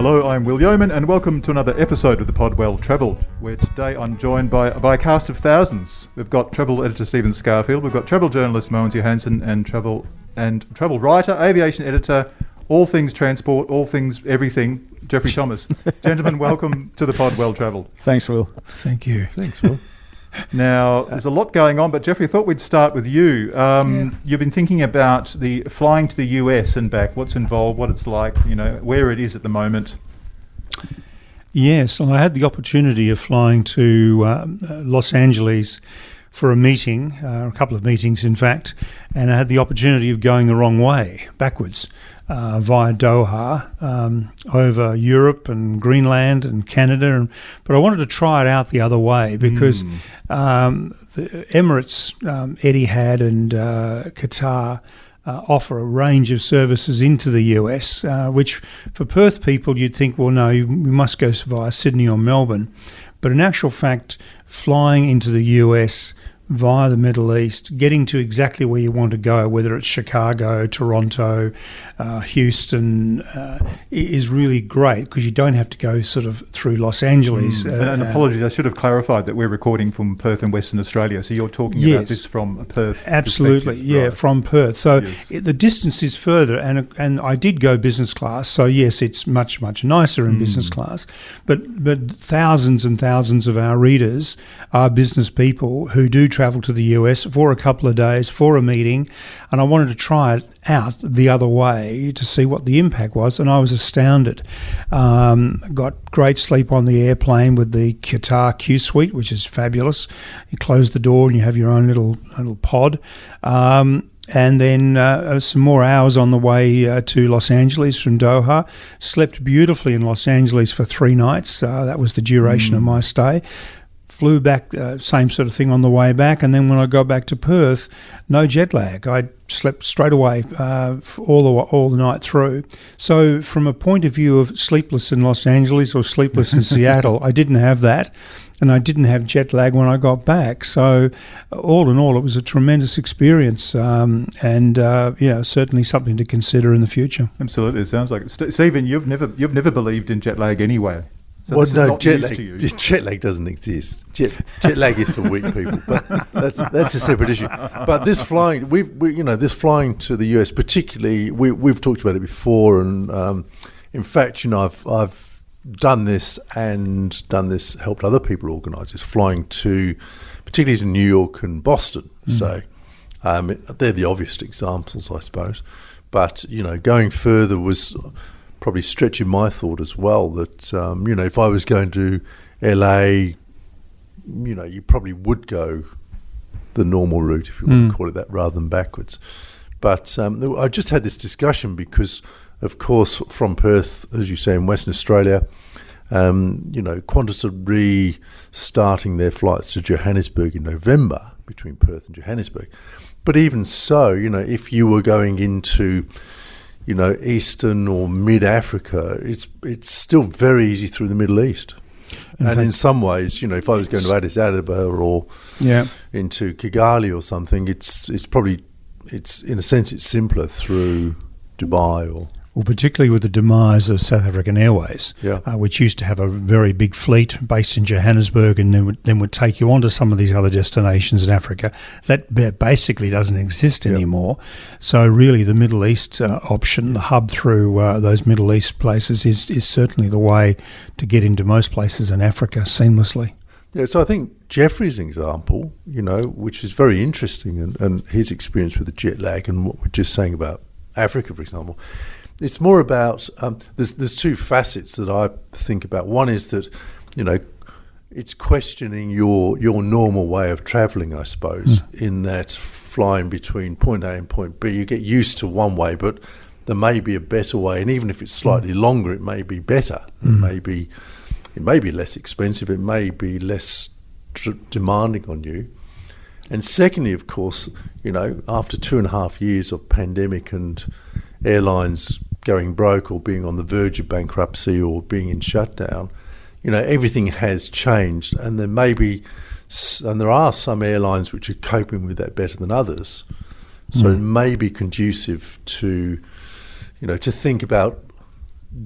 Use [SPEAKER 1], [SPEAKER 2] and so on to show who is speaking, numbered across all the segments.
[SPEAKER 1] Hello, I'm Will Yeoman, and welcome to another episode of the pod Well Travelled, where today I'm joined by a cast of thousands. We've got travel editor Stephen Scourfield, we've got travel journalist Mogens Johansen, and travel writer, aviation editor, all things transport, all things everything, Geoffrey Thomas. Gentlemen, welcome to the pod Well Travelled.
[SPEAKER 2] Thanks, Will.
[SPEAKER 3] Thank you.
[SPEAKER 2] Thanks, Will.
[SPEAKER 1] Now, there's a lot going on, but Geoffrey, I thought we'd start with you. You've been thinking about the flying to the US and back, what's involved, what it's like, where it is at the moment.
[SPEAKER 3] Yes, well, I had the opportunity of flying to Los Angeles for a meeting, a couple of meetings in fact, and I had the opportunity of going the wrong way, backwards, via Doha, over Europe and Greenland and Canada, but I wanted to try it out the other way because the Emirates, Etihad and Qatar offer a range of services into the US, which for Perth people you'd think, well, no, we must go via Sydney or Melbourne. But in actual fact, flying into the US via the Middle East, getting to exactly where you want to go, whether it's Chicago, Toronto, Houston, is really great because you don't have to go sort of through Los Angeles.
[SPEAKER 1] And apologies, I should have clarified that we're recording from Perth in Western Australia, so you're talking about this from Perth.
[SPEAKER 3] Absolutely, yeah, right. From Perth. So the distance is further, and I did go business class, so yes, it's much, much nicer in business class, but thousands and thousands of our readers are business people who do travel to the US for a couple of days for a meeting, and I wanted to try it out the other way to see what the impact was, and I was astounded. Got great sleep on the airplane with the Qatar Q Suite, which is fabulous. You close the door and you have your own little pod. And then some more hours on the way to Los Angeles from Doha. Slept beautifully in Los Angeles for 3 nights. That was the duration of my stay. Flew back, same sort of thing on the way back, and then when I got back to Perth, no jet lag. I slept straight away all the night through. So from a point of view of sleepless in Los Angeles or sleepless in Seattle, I didn't have that, and I didn't have jet lag when I got back. So all in all, it was a tremendous experience, and certainly something to consider in the the
[SPEAKER 1] Absolutely, it sounds like it. Stephen, you've never believed in jet lag anyway. So
[SPEAKER 2] well, no, jet lag doesn't exist. Jet lag is for weak people, but that's a separate issue. But this flying, this flying to the US, particularly, we've talked about it before, and in fact, I've done this helped other people organise this, flying particularly to New York and Boston. So they're the obvious examples, I suppose. But going further was probably stretching my thought as well, that if I was going to LA, you probably would go the normal route, if you want to call it that, rather than backwards. But I just had this discussion because, of course, from Perth, as you say, in Western Australia, Qantas are restarting their flights to Johannesburg in November, between Perth and Johannesburg. But even so, if you were going into Eastern or mid-Africa, it's still very easy through the Middle East. In some ways, if I was going to Addis Ababa or into Kigali or something, it's in a sense it's simpler through Dubai or...
[SPEAKER 3] Well, particularly with the demise of South African Airways, which used to have a very big fleet based in Johannesburg and then would take you on to some of these other destinations in Africa. That basically doesn't exist anymore. So really the Middle East option, the hub through those Middle East places is certainly the way to get into most places in Africa seamlessly.
[SPEAKER 2] Yeah, so I think Geoffrey's example, which is very interesting, and his experience with the jet lag and what we're just saying about Africa, for example, it's more about, there's 2 facets that I think about. One is that, it's questioning your normal way of travelling, I suppose, in that flying between point A and point B, you get used to one way, but there may be a better way, and even if it's slightly longer, it may be better. It may be less expensive, it may be less demanding on you. And secondly, of course, after 2.5 years of pandemic and airlines going broke or being on the verge of bankruptcy or being in shutdown, everything has changed, and there are some airlines which are coping with that better than others. So it may be conducive to, to think about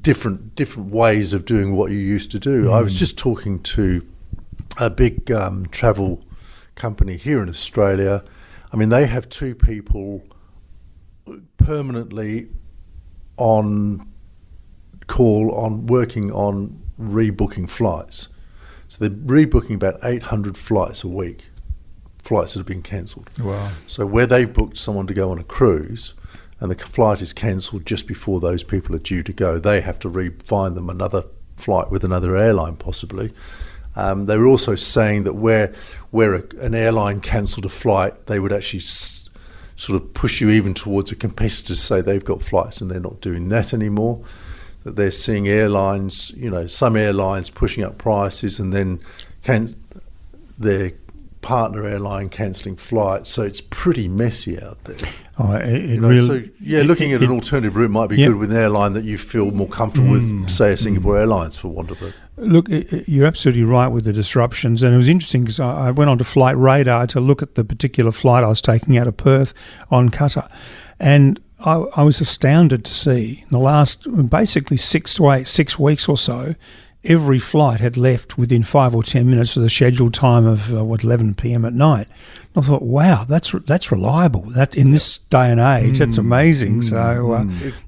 [SPEAKER 2] different ways of doing what you used to do. I was just talking to a big travel company here in Australia. I mean, they have 2 people permanently on call on working on rebooking flights. So they're rebooking about 800 flights a week, flights that have been cancelled.
[SPEAKER 1] Wow.
[SPEAKER 2] So where they've booked someone to go on a cruise and the flight is cancelled just before those people are due to go, they have to find them another flight with another airline possibly. They were also saying that where an airline cancelled a flight, they would actually sort of push you even towards a competitor to say they've got flights, and they're not doing that anymore. That they're seeing airlines, some airlines pushing up prices and then their partner airline cancelling flights. So it's pretty messy out there. Looking at an alternative route might be good with an airline that you feel more comfortable with, say a Singapore Airlines, for want of a...
[SPEAKER 3] Look, you're absolutely right with the disruptions, and it was interesting because I went onto Flight Radar to look at the particular flight I was taking out of Perth on Qatar, and I was astounded to see in the last basically 6 weeks or so, every flight had left within 5 or 10 minutes of the scheduled time of 11 p.m. at night. And I thought, wow, that's reliable. That in this day and age, that's amazing.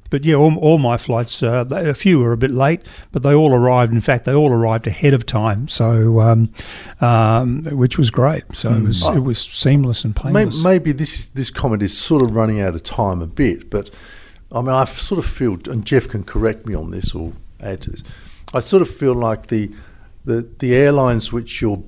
[SPEAKER 3] But yeah, all my flights, a few were a bit late, but they all arrived. In fact, they all arrived ahead of time. So, which was great. So it was seamless and painless.
[SPEAKER 2] Maybe this comment is sort of running out of time a bit, but I mean, I sort of feel, and Jeff can correct me on this or add to this, I sort of feel like the airlines which you're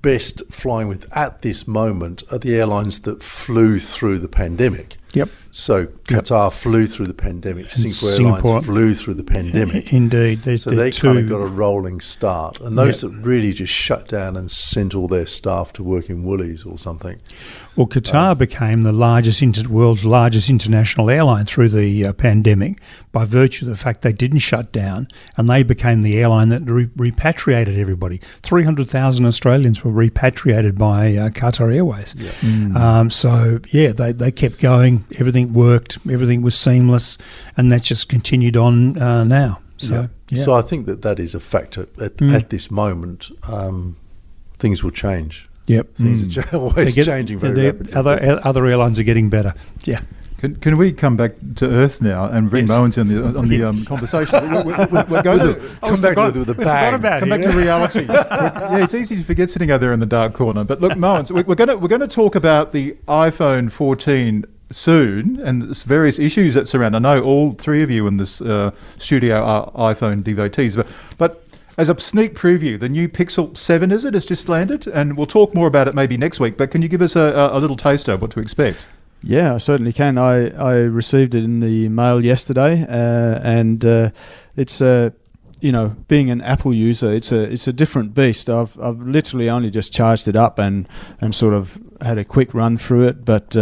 [SPEAKER 2] best flying with at this moment are the airlines that flew through the pandemic.
[SPEAKER 3] Yep.
[SPEAKER 2] So Qatar flew through the pandemic. Singapore Airlines flew through the pandemic.
[SPEAKER 3] Indeed.
[SPEAKER 2] So they kind of got a rolling start. And those that really just shut down and sent all their staff to work in Woolies or something.
[SPEAKER 3] Well, Qatar became the world's largest international airline through the pandemic by virtue of the fact they didn't shut down, and they became the airline that repatriated everybody. 300,000 Australians were repatriated by Qatar Airways. Yeah. They kept going. Everything worked. Everything was seamless, and that just continued on now. So
[SPEAKER 2] I think that is a factor at this moment. Things will change.
[SPEAKER 3] Yep.
[SPEAKER 2] Things are always changing very rapidly.
[SPEAKER 3] Other airlines are getting better. Yeah.
[SPEAKER 1] Can we come back to Earth now and bring Mogens on the conversation? We're going to
[SPEAKER 2] come back with a bang.
[SPEAKER 1] Come back to reality. It's easy to forget sitting out there in the dark corner. But look, Mogens, we're going to talk about the iPhone 14 soon and the various issues that surround. I know all 3 of you in this studio are iPhone devotees, but as a sneak preview, the new Pixel 7, has just landed, and we'll talk more about it maybe next week, but can you give us a little taster of what to expect?
[SPEAKER 4] Yeah, I certainly can. I received it in the mail yesterday, and it's being an Apple user, it's a different beast. I've literally only just charged it up and sort of had a quick run through it, but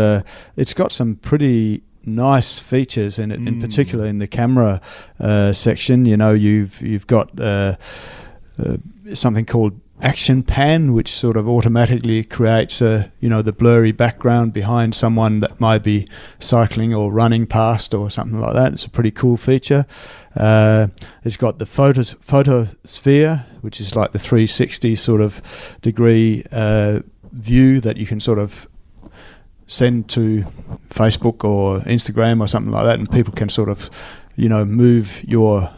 [SPEAKER 4] it's got some pretty nice features in it, in particular in the camera section. You've got something called Action Pan, which sort of automatically creates the blurry background behind someone that might be cycling or running past or something like that. It's a pretty cool feature. It's got the photosphere, which is like the 360 sort of degree view that you can sort of send to Facebook or Instagram or something like that, and people can sort of, move your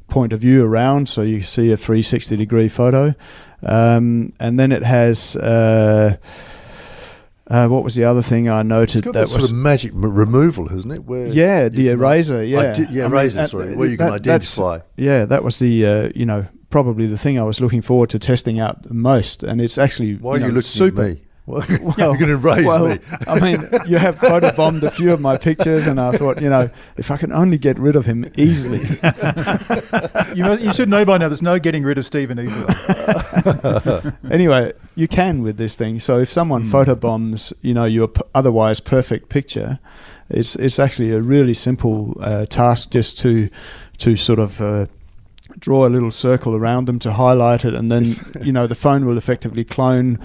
[SPEAKER 4] point of view around so you see a 360 degree photo. And then it has what was the other thing I noted?
[SPEAKER 2] It's got that sort of magic removal, hasn't it? Where
[SPEAKER 4] the eraser.
[SPEAKER 2] Where you can identify.
[SPEAKER 4] That was the probably the thing I was looking forward to testing out the most, and it's actually
[SPEAKER 2] why are you looking
[SPEAKER 4] super.
[SPEAKER 2] At me? Well, you're going to raise me.
[SPEAKER 4] I mean, you have photobombed a few of my pictures, and I thought, if I can only get rid of him easily.
[SPEAKER 1] You should know by now there's no getting rid of Stephen easily.
[SPEAKER 4] Anyway, you can with this thing. So if someone photobombs, your otherwise perfect picture, it's actually a really simple task just to sort of draw a little circle around them to highlight it, and then the phone will effectively clone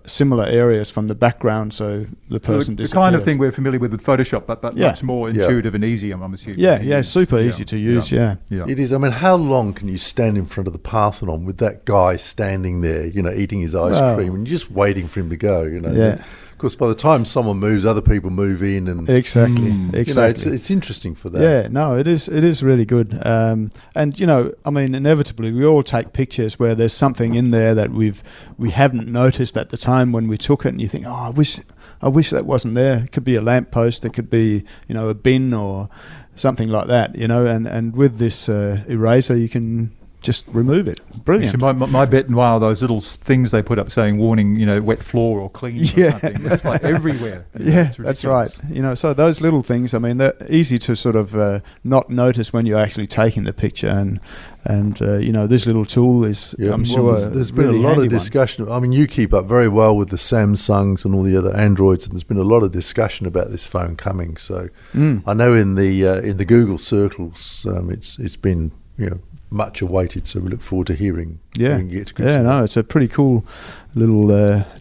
[SPEAKER 4] similar areas from the background, so the person
[SPEAKER 1] the
[SPEAKER 4] disappears.
[SPEAKER 1] kind of thing we're familiar with Photoshop, but much more intuitive and easy, I'm assuming.
[SPEAKER 4] Super easy to use.
[SPEAKER 2] It is. I mean, how long can you stand in front of the Parthenon with that guy standing there, eating his ice cream, and you're just waiting for him to go, Of course, by the time someone moves, other people move in, and
[SPEAKER 4] exactly.
[SPEAKER 2] It's interesting for that.
[SPEAKER 4] Yeah, no, it is really good. And I mean, inevitably, we all take pictures where there's something in there that we haven't noticed at the time when we took it, and you think, I wish that wasn't there. It could be a lamppost, it could be a bin or something like that. And with this eraser, you can just remove it. Brilliant.
[SPEAKER 1] Actually, my bête noire are those little things they put up saying warning, wet floor or clean or something. It's like everywhere.
[SPEAKER 4] That's right. So those little things, I mean, they're easy to sort of not notice when you're actually taking the picture, and this little tool is, I'm sure,
[SPEAKER 2] there's
[SPEAKER 4] really
[SPEAKER 2] been a lot of discussion. I mean, you keep up very well with the Samsungs and all the other Androids, and there's been a lot of discussion about this phone coming. So I know in the Google circles, it's been much awaited, so we look forward to hearing. It's a pretty cool little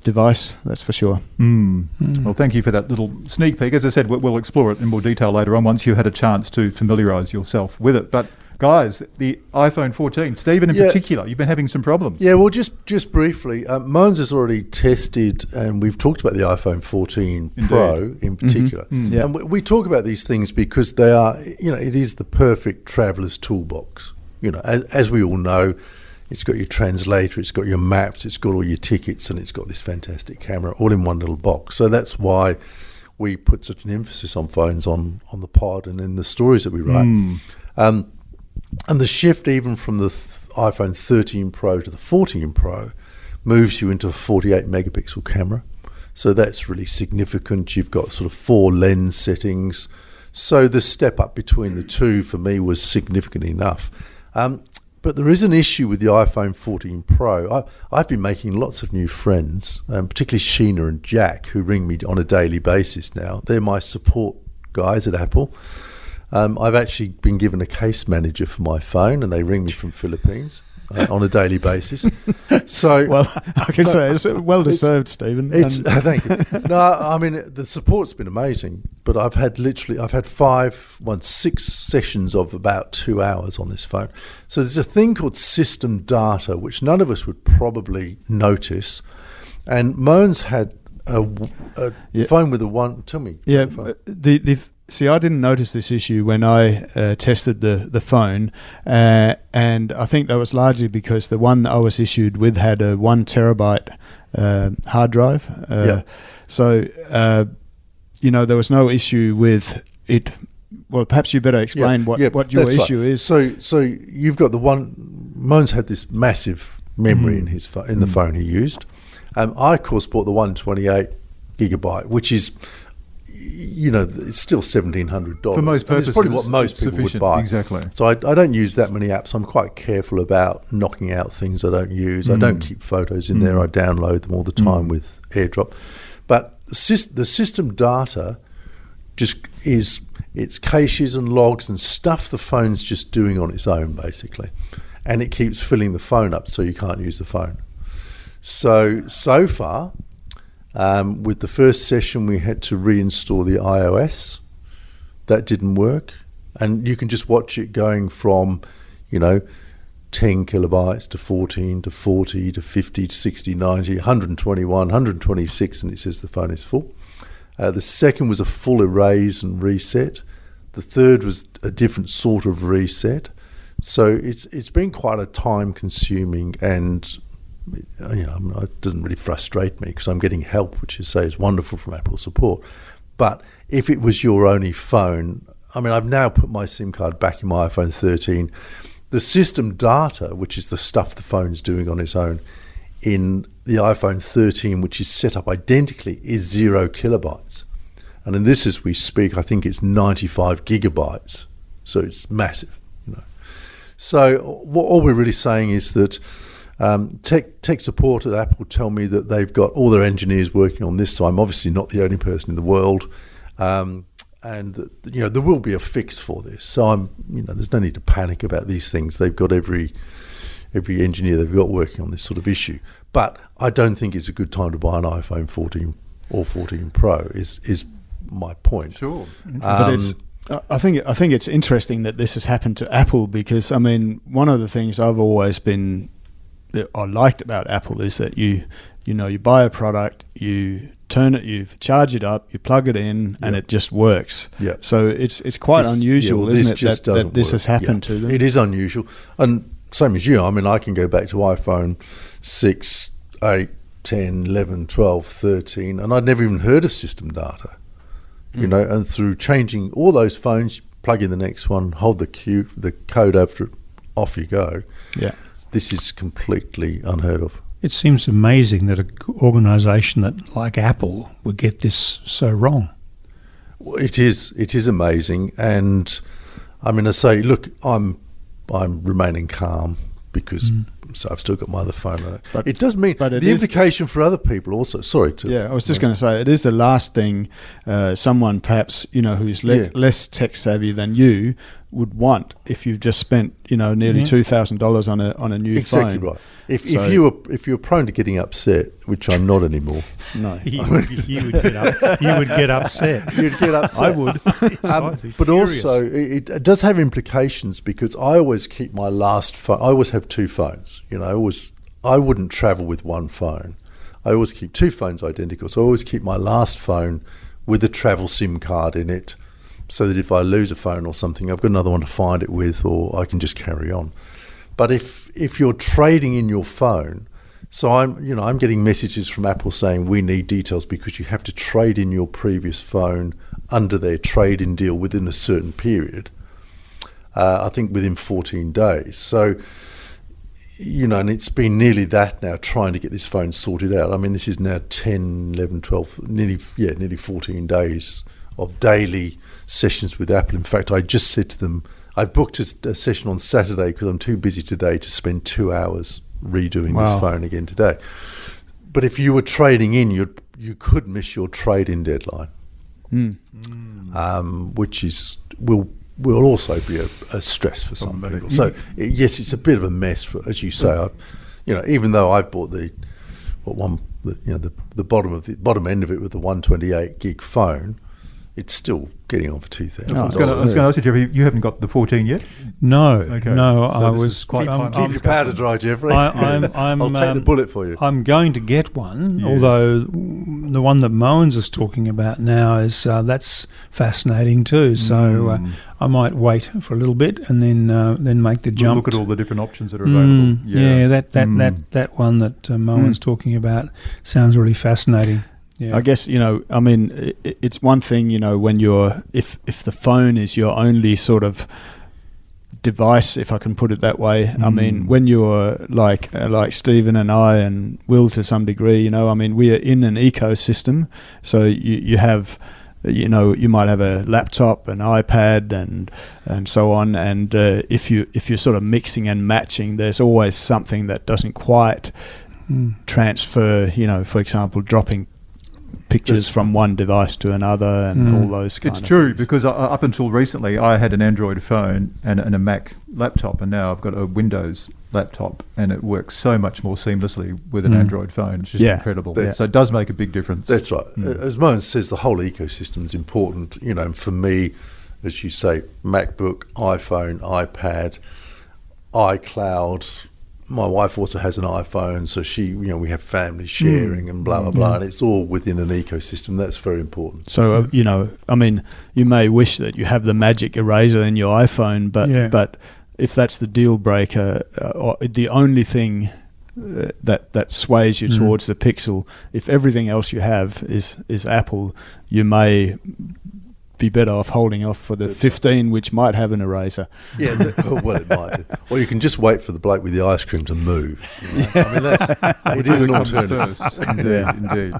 [SPEAKER 2] device, that's for sure.
[SPEAKER 1] Well, thank you for that little sneak peek. As I said, we'll explore it in more detail later on once you had a chance to familiarise yourself with it. But guys, the iPhone 14, Stephen in particular, you've been having some problems.
[SPEAKER 2] Yeah, well, just briefly, Mogens has already tested, and we've talked about the iPhone 14 Pro in particular. And we talk about these things because they are, it is the perfect traveller's toolbox. As we all know, it's got your translator, it's got your maps, it's got all your tickets, and it's got this fantastic camera all in one little box. So that's why we put such an emphasis on phones on the pod and in the stories that we write. And the shift even from the iPhone 13 Pro to the 14 Pro moves you into a 48 megapixel camera. So that's really significant. You've got sort of 4 lens settings. So the step up between the two for me was significant enough. But there is an issue with the iPhone 14 Pro. I've been making lots of new friends, particularly Sheena and Jack, who ring me on a daily basis now. They're my support guys at Apple. I've actually been given a case manager for my phone, and they ring me from Philippines on a daily basis. So,
[SPEAKER 4] well, I can say it's well deserved, Stephen.
[SPEAKER 2] Thank you. No, I mean, the support's been amazing, but I've had 6 sessions of about 2 hours on this phone. So there's a thing called system data, which none of us would probably notice. And Mogens had a phone with a one. Tell me.
[SPEAKER 4] Yeah, See, I didn't notice this issue when I tested the phone, and I think that was largely because the one I was issued with had a 1 terabyte hard drive. So, there was no issue with it. Well, perhaps you better explain what your issue is. So you've got the one. Mogens had this massive memory in his in the phone he used. I, of course, bought the 128 gigabyte, which is, it's still $1,700
[SPEAKER 1] for most purposes.
[SPEAKER 2] It's probably what most people would buy.
[SPEAKER 1] Exactly.
[SPEAKER 2] So I don't use that many apps. I'm quite careful about knocking out things I don't use. I don't keep photos in there. I download them all the time with AirDrop. But the system data just is, it's caches and logs and stuff the phone's just doing on its own, basically. And it keeps filling the phone up so you can't use the phone. So far, with the first session, we had to reinstall the iOS. That didn't work. And you can just watch it going from, 10 kilobytes to 14 to 40 to 50 to 60, 90, 121, 126, and it says the phone is full. The second was a full erase and reset. The third was a different sort of reset. So it's been quite a time-consuming, and it doesn't really frustrate me because I'm getting help, which is wonderful from Apple support. But if it was your only phone, I've now put my SIM card back in my iPhone 13. The system data, which is the stuff the phone's doing on its own, in the iPhone 13, which is set up identically, is 0 kilobytes. And in this, as we speak, I think it's 95 gigabytes. So it's massive. So all we're really saying is that tech support at Apple tell me that they've got all their engineers working on this, so I'm obviously not the only person in the world. and there will be a fix for this. So there's no need to panic about these things. They've got every engineer they've got working on this sort of issue. But I don't think it's a good time to buy an iPhone 14 or 14 Pro. Is my point.
[SPEAKER 1] Sure.
[SPEAKER 4] But I think it's interesting that this has happened to Apple, because one of the things I've always I liked about Apple is that you buy a product, you turn it, you charge it up, you plug it in, and it just works.
[SPEAKER 2] Yeah.
[SPEAKER 4] So it's quite unusual, isn't it, that this has happened to them?
[SPEAKER 2] It is unusual, and same as you. I can go back to iPhone 6, 8, 10, 11, 12, 13, and I'd never even heard of system data. And through changing all those phones, plug in the next one, hold the code after it, off you go.
[SPEAKER 4] Yeah.
[SPEAKER 2] This is completely unheard of.
[SPEAKER 3] It seems amazing that an organisation that like Apple would get this so wrong.
[SPEAKER 2] Well, it is amazing, and I say, look, I'm remaining calm because so I've still got my other phone on it. But it does mean the implication for other people also. Sorry.
[SPEAKER 4] I was just going to say, it is the last thing someone perhaps who's less tech savvy than you would want if you've just spent nearly $2,000 on a new phone.
[SPEAKER 2] Exactly right. If you were prone to getting upset, which I'm not anymore.
[SPEAKER 3] No, you would get upset.
[SPEAKER 2] You'd get upset.
[SPEAKER 3] I would.
[SPEAKER 2] But also, it does have implications, because I always keep my last phone. I always have two phones. I wouldn't travel with one phone. I always keep two phones identical. So I always keep my last phone with a travel SIM card in it, so that if I lose a phone or something, I've got another one to find it with, or I can just carry on. But if you're trading in your phone, so I'm getting messages from Apple saying we need details because you have to trade in your previous phone under their trade-in deal within a certain period. I think within 14 days. So, and it's been nearly that now, trying to get this phone sorted out. This is now 10, 11, 12, nearly 14 days of daily sessions with Apple. In fact, I just said to them, I've booked a session on Saturday because I'm too busy today to spend 2 hours redoing this phone again today. But if you were trading in, you could miss your trade-in deadline, which will also be a stress for some people. So yes, it's a bit of a mess, as you say. Even though I bought the bottom end of it with the 128 gig phone, it's still getting on for $2,000.
[SPEAKER 1] I was going to ask you, Geoffrey, you haven't got the 14 yet?
[SPEAKER 3] No,
[SPEAKER 1] okay.
[SPEAKER 3] no.
[SPEAKER 1] So
[SPEAKER 3] I was quite.
[SPEAKER 2] Keep your powder dry, Geoffrey.
[SPEAKER 3] I'll
[SPEAKER 2] take the bullet for you.
[SPEAKER 3] I'm going to get one, although the one that Mogens is talking about now is that's fascinating too. So I might wait for a little bit and then make the jump.
[SPEAKER 1] Look at all the different options that are available.
[SPEAKER 3] That one that Mogens talking about sounds really fascinating. Yeah.
[SPEAKER 4] I guess, it's one thing, when if the phone is your only sort of device, if I can put it that way. When you're like Stephen and I and Will to some degree, we are in an ecosystem. So you have, you might have a laptop, an iPad, and so on. And if you're sort of mixing and matching, there's always something that doesn't quite transfer. For example, dropping pictures from one device to another and all those kind of things.
[SPEAKER 1] It's true, because up until recently I had an Android phone and a Mac laptop, and now I've got a Windows laptop, and it works so much more seamlessly with an Android phone. It's just incredible. So it does make a big difference.
[SPEAKER 2] That's right. As Mogens says, the whole ecosystem is important. For me, as you say, MacBook, iPhone, iPad, iCloud. My wife also has an iPhone, so we have family sharing and blah, blah, blah, and it's all within an ecosystem. That's very important.
[SPEAKER 4] So, you may wish that you have the magic eraser in your iPhone, but if that's the deal breaker, or the only thing that sways you towards the Pixel, if everything else you have is Apple, you may be better off holding off for the 15, which might have an eraser.
[SPEAKER 2] Yeah, it might. Or you can just wait for the bloke with the ice cream to move. It is an alternative.
[SPEAKER 1] Indeed.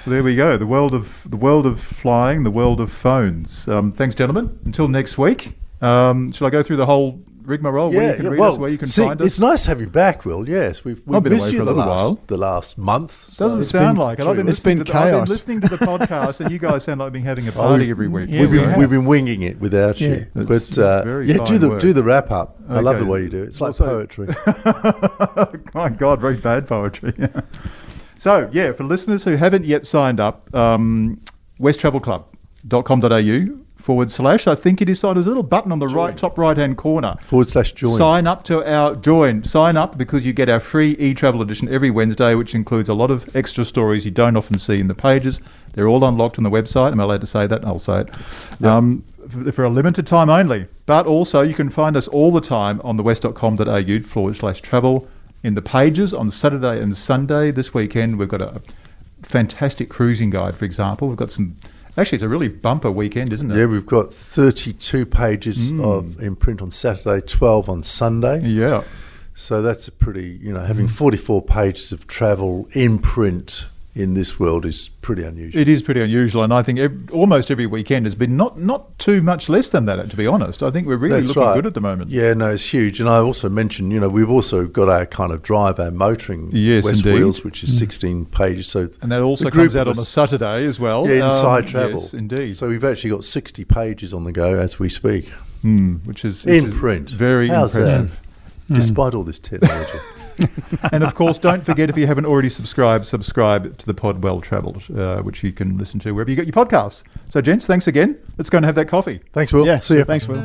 [SPEAKER 1] There we go. The world of flying, the world of phones. Thanks, gentlemen. Until next week. Shall I go through the whole rigmarole where you can read us, where you can find us?
[SPEAKER 2] It's nice to have you back, Will. Yes, we've
[SPEAKER 1] I've been
[SPEAKER 2] missed
[SPEAKER 1] away
[SPEAKER 2] you
[SPEAKER 1] for a little while.
[SPEAKER 2] the last month.
[SPEAKER 1] Doesn't sound like it. I've been
[SPEAKER 4] It's been
[SPEAKER 1] I've been
[SPEAKER 4] chaos.
[SPEAKER 1] listening to the podcast, and you guys sound like being having a party every week.
[SPEAKER 3] Yeah,
[SPEAKER 2] We've been winging it without you.
[SPEAKER 1] That's
[SPEAKER 2] But
[SPEAKER 1] very
[SPEAKER 2] do
[SPEAKER 1] fine work.
[SPEAKER 2] the wrap up. I love
[SPEAKER 1] Okay.
[SPEAKER 2] the way you do it. It's like
[SPEAKER 1] Also-
[SPEAKER 2] poetry.
[SPEAKER 1] My God, very bad poetry. So, yeah, for listeners who haven't yet signed up, westtravelclub.com.au/, I think it is, there's a little button on the top right-hand corner.
[SPEAKER 2] /join.
[SPEAKER 1] Sign up to our Sign up because you get our free e-travel edition every Wednesday, which includes a lot of extra stories you don't often see in the pages. They're all unlocked on the website. Am I allowed to say that? I'll say it.
[SPEAKER 2] Yep.
[SPEAKER 1] For a limited time only. But also you can find us all the time on the west.com.au/travel in the pages on Saturday and Sunday. This weekend we've got a fantastic cruising guide, for example. We've got some... Actually, it's a really bumper weekend, isn't it?
[SPEAKER 2] Yeah, we've got 32 pages of in print on Saturday, 12 on Sunday.
[SPEAKER 1] Yeah.
[SPEAKER 2] So that's a pretty, having 44 pages of travel in print in this world is pretty unusual.
[SPEAKER 1] It is pretty unusual, and I think almost every weekend has been not too much less than that, to be honest. I think we're really
[SPEAKER 2] That's
[SPEAKER 1] looking
[SPEAKER 2] right.
[SPEAKER 1] good at the moment.
[SPEAKER 2] Yeah, no, it's huge. And I also mentioned, we've also got our kind of drive, our motoring West
[SPEAKER 1] indeed.
[SPEAKER 2] Wheels, which is 16 pages. So
[SPEAKER 1] And that also
[SPEAKER 2] the group
[SPEAKER 1] comes out
[SPEAKER 2] of
[SPEAKER 1] on a
[SPEAKER 2] us-
[SPEAKER 1] Saturday as well.
[SPEAKER 2] Yeah, inside travel.
[SPEAKER 1] Yes, indeed.
[SPEAKER 2] So we've actually got 60 pages on the go as we speak.
[SPEAKER 1] Which is
[SPEAKER 2] In print.
[SPEAKER 1] Very
[SPEAKER 2] How's
[SPEAKER 1] impressive.
[SPEAKER 2] Despite all this technology.
[SPEAKER 1] And of course, don't forget, if you haven't already subscribe to the pod Well Travelled, which you can listen to wherever you get your podcasts. So, gents, thanks again. Let's go and have that coffee.
[SPEAKER 2] Thanks, Will.
[SPEAKER 4] Yeah,
[SPEAKER 2] See you.
[SPEAKER 4] thanks, Will.